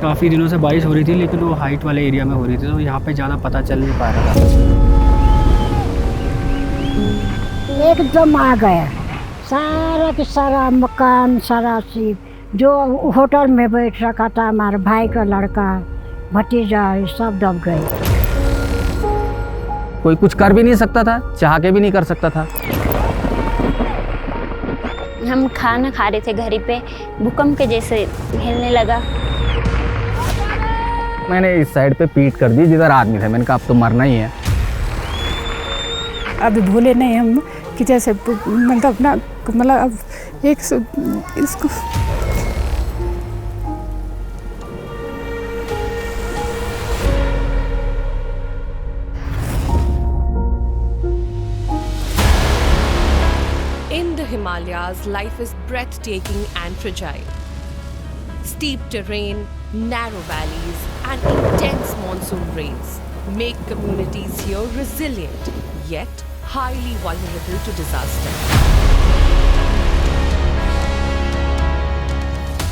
काफ़ी दिनों से बारिश हो रही थी, लेकिन वो हाइट वाले एरिया में हो रही थी, तो यहाँ पे ज़्यादा पता चल नहीं पा रहा था। एकदम आ गया, सारा के सारा मकान, सारा चीज जो होटल में बैठ रखा था, हमारे भाई का लड़का, भतीजा, सब दब गए। कोई कुछ कर भी नहीं सकता था, चाह के भी नहीं कर सकता था। हम खाना खा रहे थे घर पे, भूकंप के जैसे हिलने लगा। मैंने इस साइड पे पीट कर दी जिधर आदमी थे, मैंने कहा अब तो मरना ही है। अभी भूले नहीं हम कि जैसे मतलब अपना मतलब अब इसको In the Himalayas, life is breathtaking and fragile. Steep terrain, narrow valleys, and intense monsoon rains make communities here resilient, yet highly vulnerable to disaster.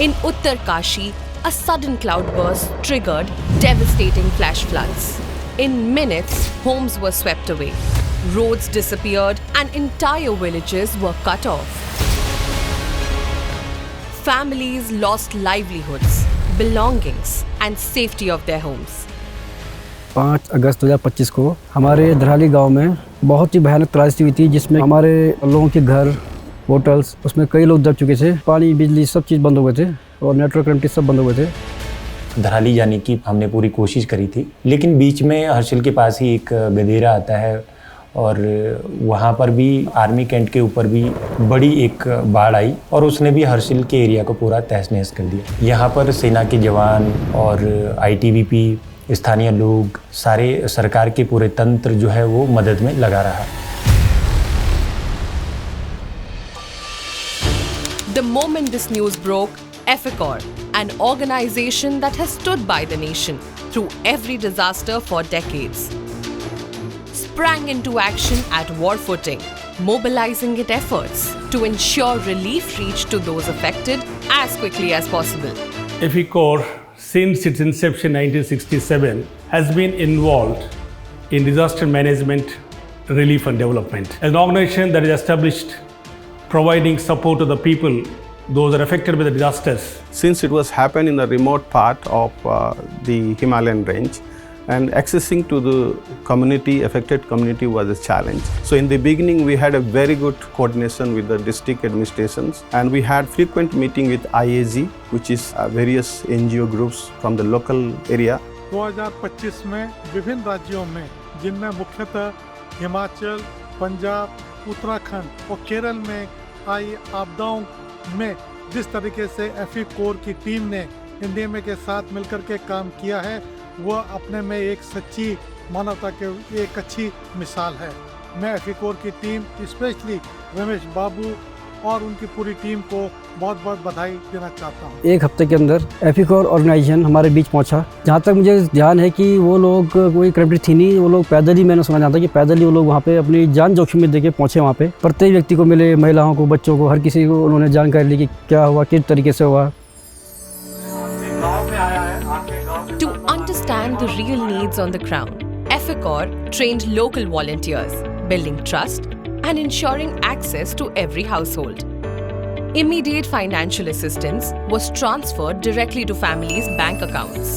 In Uttar Kashi, a sudden cloudburst triggered devastating flash floods. In minutes, homes were swept away. Roads disappeared and entire villages were cut off. Families lost livelihoods, belongings, and safety of their homes. 5 अगस्त 2025 को हमारे धराली गांव में बहुत ही भयानक त्रासदी हुई थी, जिसमें हमारे लोगों के घर, होटल्स, उसमें कई लोग दब चुके थे। पानी, बिजली सब चीज़ बंद हो गए थे और नेटवर्क कनेक्टिविटी सब बंद हो गए थे। धराली जाने की हमने पूरी कोशिश करी थी, लेकिन बीच में हर्षिल के पास ही एक गदेरा आता है और वहाँ पर भी आर्मी कैंट के ऊपर भी बड़ी एक बाढ़ आई और उसने भी हर्षिल के एरिया को पूरा तहस नहस कर दिया। यहाँ पर सेना के जवान और आईटीबीपी, स्थानीय लोग, सारे सरकार के पूरे तंत्र जो है वो मदद में लगा रहा। The moment this news broke, EFICOR, an organization that has stood by the nation through every disaster for decades, sprang into action at war footing, mobilizing its efforts to ensure relief reached to those affected as quickly as possible. EFICOR, since its inception in 1967, has been involved in disaster management, relief and development. As an organization that is established providing support to the people, those are affected by the disasters. Since it was happened in the remote part of the Himalayan range, and accessing to the community, affected community, was a challenge. So in the beginning, we had a very good coordination with the district administrations, and we had frequent meeting with IAG, which is various NGO groups from the local area. 2025 में विभिन्न राज्यों में, जिनमें मुख्यतः हिमाचल, पंजाब, उत्तराखंड और केरल में आई आपदाओं में जिस तरीके से EFICOR की टीम ने NDMA के साथ मिलकर के काम किया है, वह अपने में एक सच्ची मानवता के एक अच्छी मिसाल है। मैं EFICOR की टीम, स्पेशली रमेश बाबू और उनकी पूरी टीम को बहुत बहुत बधाई देना चाहता हूँ। एक हफ्ते के अंदर EFICOR ऑर्गेनाइजेशन हमारे बीच पहुंचा। जहाँ तक मुझे ध्यान है कि वो लोग कोई कनेक्टिविटी थी नहीं, वो लोग पैदल ही, मैंने सुना जाता कि पैदल ही वो लोग वहाँ पे अपनी जान जोखिम में देके पहुँचे। वहाँ पे प्रत्येक व्यक्ति को मिले, महिलाओं को, बच्चों को, हर किसी को उन्होंने जानकारी ली कि क्या हुआ, किस तरीके से हुआ। To understand the real needs on the ground, EFICOR trained local volunteers, building trust and ensuring access to every household. Immediate financial assistance was transferred directly to families' bank accounts.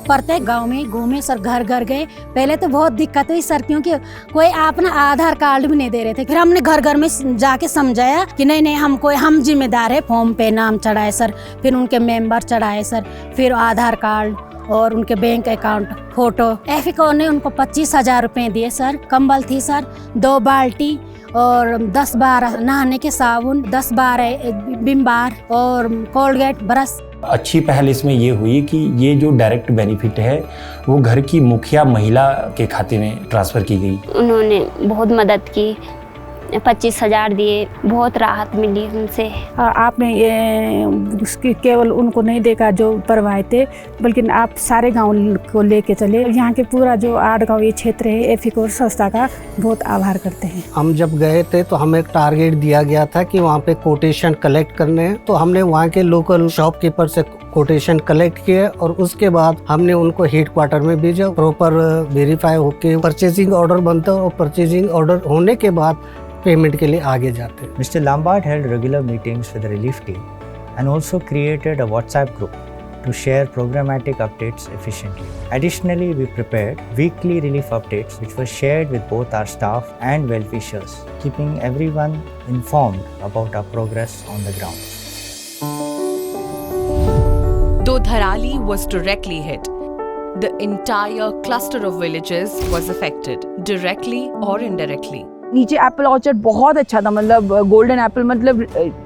प्रत्येक गांव में घूमे सर, घर घर गए। पहले तो बहुत दिक्कत हुई सर, क्योंकि कोई अपना आधार कार्ड भी नहीं दे रहे थे। फिर हमने घर घर में जाके समझाया कि नहीं हम जिम्मेदार है, फॉर्म पे नाम चढ़ाए सर, फिर उनके मेंबर चढ़ाए सर, फिर आधार कार्ड और उनके बैंक अकाउंट फोटो। EFICOR ने उनको 25,000 रुपए दिए सर। कंबल थी सर, 2 बाल्टी और 10-12 नहाने के साबुन, 10-12 विम बार और कोलगेट ब्रश। अच्छी पहल इसमें ये हुई कि ये जो डायरेक्ट बेनिफिट है वो घर की मुखिया महिला के खाते में ट्रांसफ़र की गई। उन्होंने बहुत मदद की, 25,000 दिए, बहुत राहत मिली उनसे। आपने ये उसकी केवल उनको नहीं देखा जो परवाए थे, बल्कि आप सारे गांव को लेके चले। यहाँ के पूरा जो 8 गांव ये क्षेत्र है, एफिकोर संस्था का बहुत आभार करते हैं। हम जब गए थे तो हमें एक टारगेट दिया गया था कि वहाँ पे कोटेशन कलेक्ट करने हैं, तो हमने वहाँ के लोकल शॉपकीपर से कोटेशन कलेक्ट किए और उसके बाद हमने उनको हेड क्वार्टर में भेजा। प्रॉपर वेरीफाई होके परचेजिंग ऑर्डर बनता है और परचेजिंग ऑर्डर होने के बाद पेमेंट के लिए आगे जाते हैं। Mr. Lombard held regular meetings with the relief team and also created a WhatsApp group to share programmatic updates efficiently. Additionally, we prepared weekly relief updates which were shared with both our staff and well-wishers, keeping everyone informed about our progress on the ground. Though Dharali was directly hit, the entire cluster of villages was affected, directly or indirectly. नीचे Apple orchard बहुत अच्छा था, मतलब golden Apple, मतलब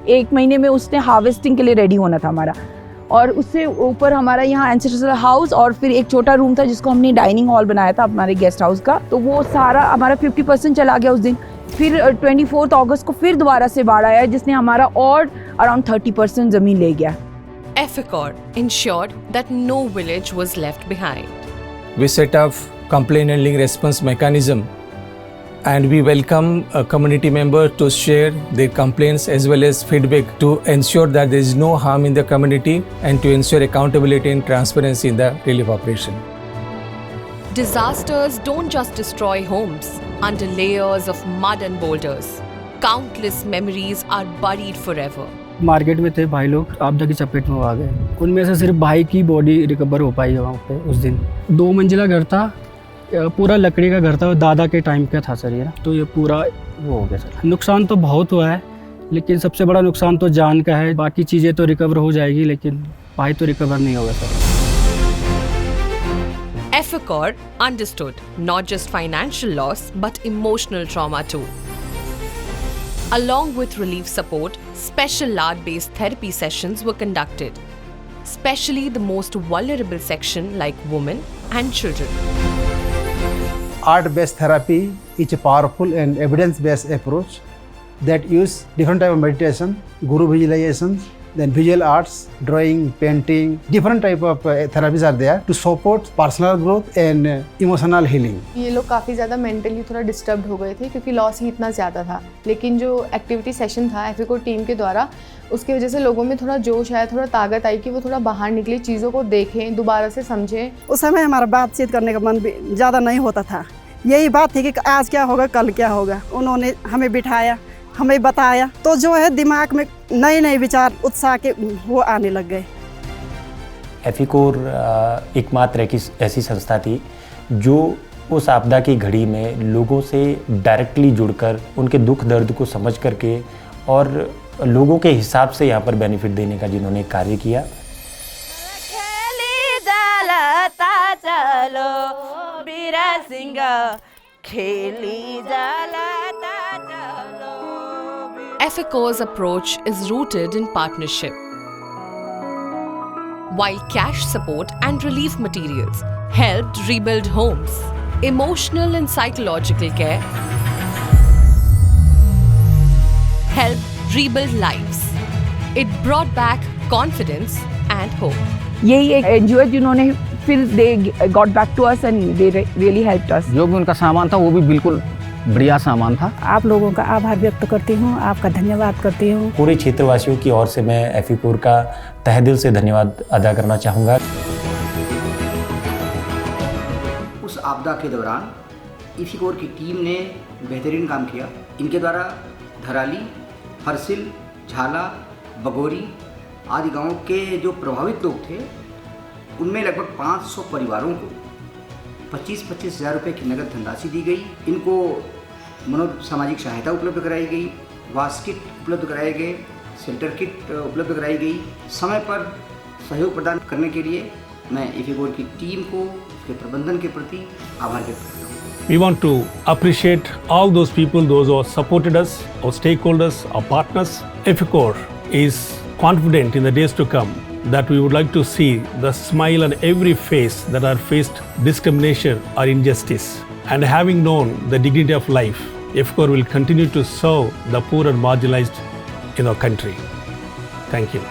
1 महीने में उसने harvesting के लिए रेडी होना था हमारा। और उससे ऊपर हमारा यहाँ एंसेस्ट्रल हाउस और फिर एक छोटा रूम था जिसको हमने डाइनिंग हॉल बनाया था हमारे गेस्ट हाउस का, तो वो सारा हमारा 50% चला गया उस दिन। फिर 24 अगस्त को फिर दोबारा से बाढ़ आया जिसने हमारा और अराउंड 30% ज़मीन ले गया। EFICOR ensured that no village was left behind. We set up complaint handling response mechanism and we welcome a community member to share their complaints as well as feedback to ensure that there is no harm in the community and to ensure accountability and transparency in the relief operation. Disasters don't just destroy homes under layers of mud and boulders. Countless memories are buried forever. Market में थे भाई लोग, आपदा की चपेट में आ गए। उनमें से सिर्फ भाई की बॉडी रिकवर हो पाई है वहाँ पे उस दिन। 2 मंजिला घर था, पूरा लकड़ी का घर था, दादा के टाइम का था सर ये, तो ये पूरा वो हो गया सर। नुकसान तो बहुत हुआ है, लेकिन सबसे बड़ा नुकसान तो जान का है। बाकी चीज़ें तो रिकवर हो जाएगी, लेकिन भाई तो रिकवर नहीं होगा sir. EFICOR understood not just financial loss but emotional trauma too. Along with relief support, special art-based therapy sessions were conducted, especially the most vulnerable section like women and children. Art-based therapy is a powerful and evidence-based approach that use different type of meditation, guru visualization, then visual arts, drawing, painting, different type of therapies are there to support personal growth and emotional healing. ये लोग काफ़ी ज़्यादा mentally थोड़ा disturbed हो गए थे क्योंकि loss ही इतना ज़्यादा था, लेकिन जो एक्टिविटी सेशन था EFICOR टीम के द्वारा, उसकी वजह से लोगों में थोड़ा जोश आया, थोड़ा ताकत आई कि वो थोड़ा बाहर निकले, चीज़ों को देखें, दोबारा से समझें। उस समय हमारा बातचीत करने का मन भी ज़्यादा नहीं होता था, यही बात थी कि आज क्या होगा, कल क्या होगा। उन्होंने हमें बिठाया, हमें बताया, तो जो है दिमाग में नए नए विचार, उत्साह के वो आने लग गए। EFICOR एकमात्र एक ऐसी संस्था थी जो उस आपदा की घड़ी में लोगों से डायरेक्टली जुड़कर उनके दुख दर्द को समझ करके और लोगों के हिसाब से यहाँ पर बेनिफिट देने का जिन्होंने कार्य किया। EFICOR's approach is rooted in partnership. While cash support and relief materials helped rebuild homes, emotional and psychological care helped rebuild lives. It brought back confidence and hope. यही एक NGO है जिन्होंने फिर they got back to us and they really helped us. जो भी उनका सामान था वो भी बिल्कुल बढ़िया सामान था। आप लोगों का आभार व्यक्त करती हूँ, आपका धन्यवाद करती हूँ। पूरे क्षेत्रवासियों की ओर से मैं EFICOR का तहे दिल से धन्यवाद अदा करना चाहूँगा। उस आपदा के दौरान EFICOR की टीम ने बेहतरीन काम किया। इनके द्वारा धराली, हरसिल, झाला, बगोरी आदि गांवों के जो प्रभावित लोग थे, उनमें लगभग 500 परिवारों को 25-25 हज़ार रुपये की नगद धनराशि दी गई। इनको मनोसामाजिक सहायता उपलब्ध कराई गई, वास किट उपलब्ध कराए गए, शेल्टर किट उपलब्ध कराई गई। समय पर सहयोग प्रदान करने के लिए मैं EFICOR की टीम को, उसके प्रबंधन के प्रति आभार व्यक्त करता हूँ। We want to appreciate all those people, those who have supported us, our stakeholders, our partners. EFICOR is confident in the days to come that we would like to see the smile on every face that are faced discrimination or injustice. And having known the dignity of life, IFCOR will continue to serve the poor and marginalized in our country. Thank you.